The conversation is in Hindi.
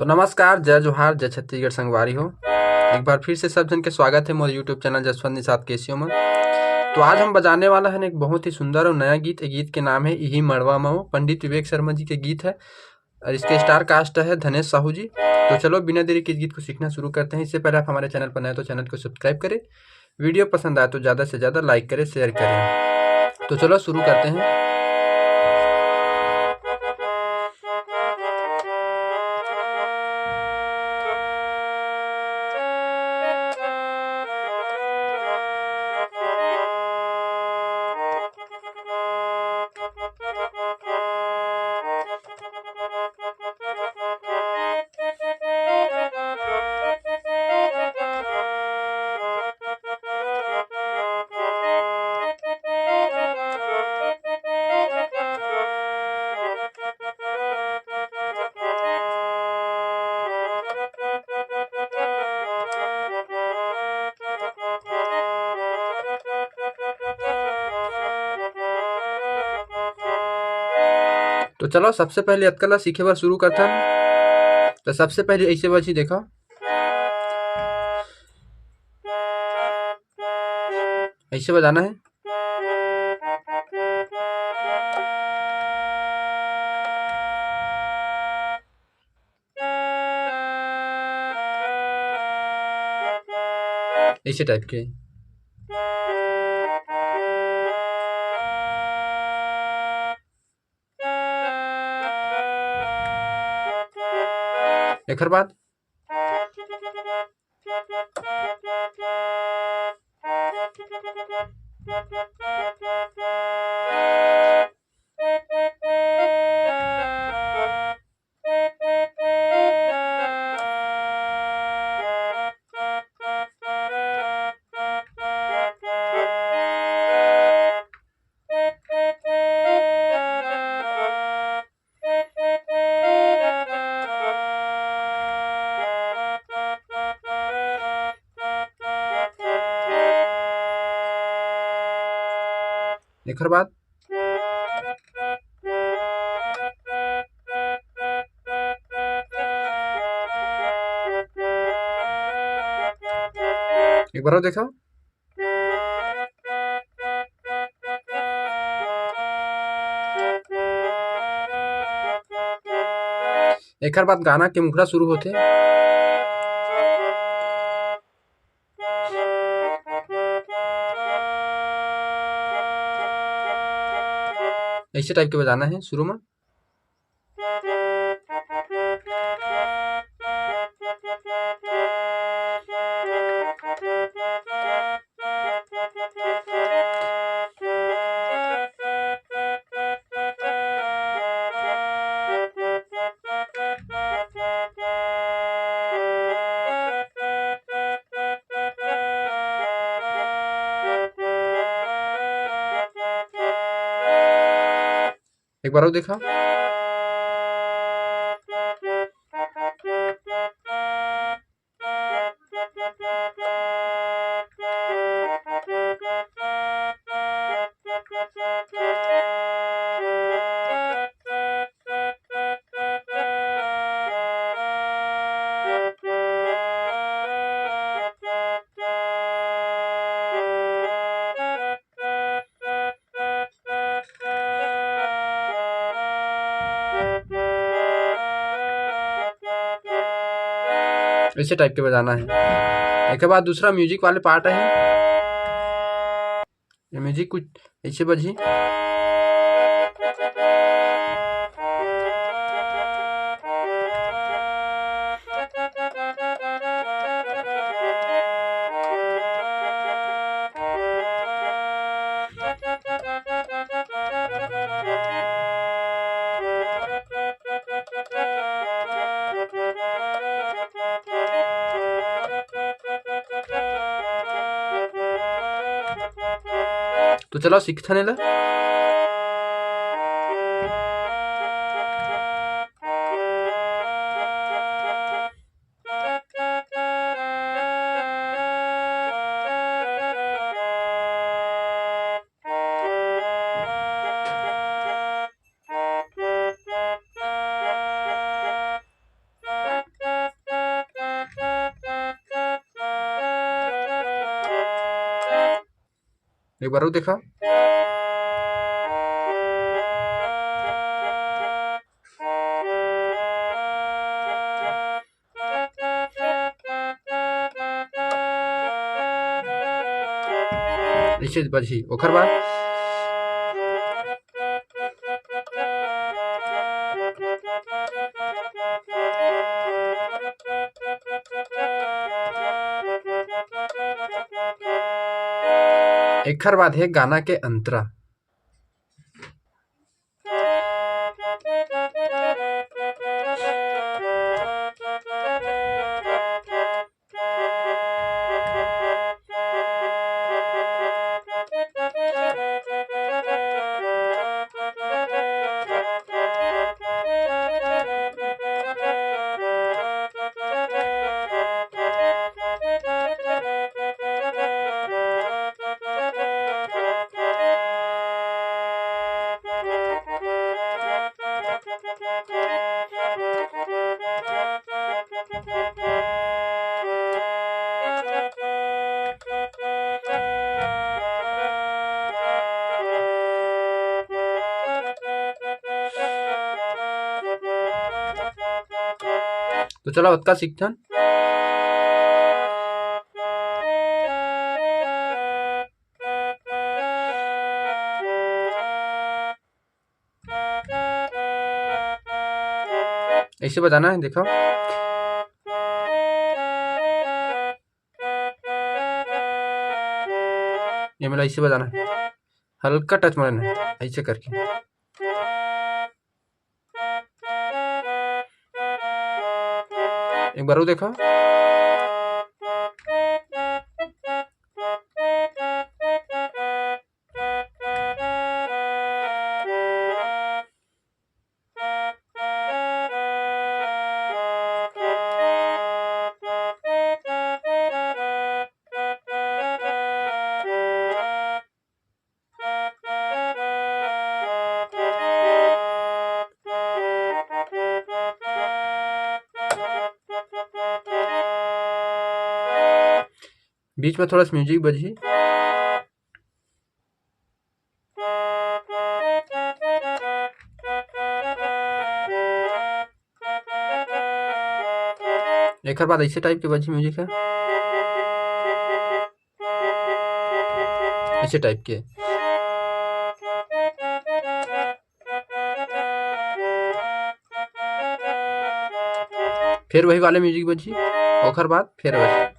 तो नमस्कार, जय जोहार, जय छत्तीसगढ़ संगवारी हो। एक बार फिर से सब जन के स्वागत है मोर यूट्यूब चैनल जसवंत निषाद केसियो में। तो आज हम बजाने वाला है एक बहुत ही सुंदर और नया गीत। गीत के नाम है इही मड़वा मऊ। पंडित विवेक शर्मा जी के गीत है और इसके स्टार कास्ट है धनेश साहू जी। तो चलो बिना देरी के इस गीत को सीखना शुरू करते हैं। इससे पहले आप हमारे चैनल पर नए तो चैनल को सब्सक्राइब करें, वीडियो पसंद आए तो ज़्यादा से ज़्यादा लाइक करें, शेयर करें। तो चलो शुरू करते हैं। तो चलो सबसे पहले अतकला सीखे बर शुरू करथन। तो सबसे पहले ऐसे बजी देखो, ऐसे बजाना है। ऐसे टाइप के। एकर बाद एकर बाद एक बार और देखो। एकर बाद गाना के मुखड़ा शुरू होते। ऐसे टाइप के बजाना है शुरू में। एक बार और देखा। ऐसे टाइप के बजाना है। एक बाद दूसरा म्यूजिक वाले पार्ट है। ये म्यूजिक कुछ ऐसे बजी। तो चलो सीखथने ला। एक बार और देखा। ऐसे बजी ओकर बाद एकर बाद है गाना के अंतरा। तो चलो अतका सीखथन। ऐसे बजाना है, देखो। ये मतलब ऐसे बजाना है, हल्का टच मारना है ऐसे करके। एक बार और देखो। बीच में थोड़ा सा म्यूजिक बजी। एक बाद ऐसे टाइप के बजी म्यूजिक है, ऐसे टाइप के। फिर वही वाले म्यूजिक बजी, ओकर बाद फिर वही।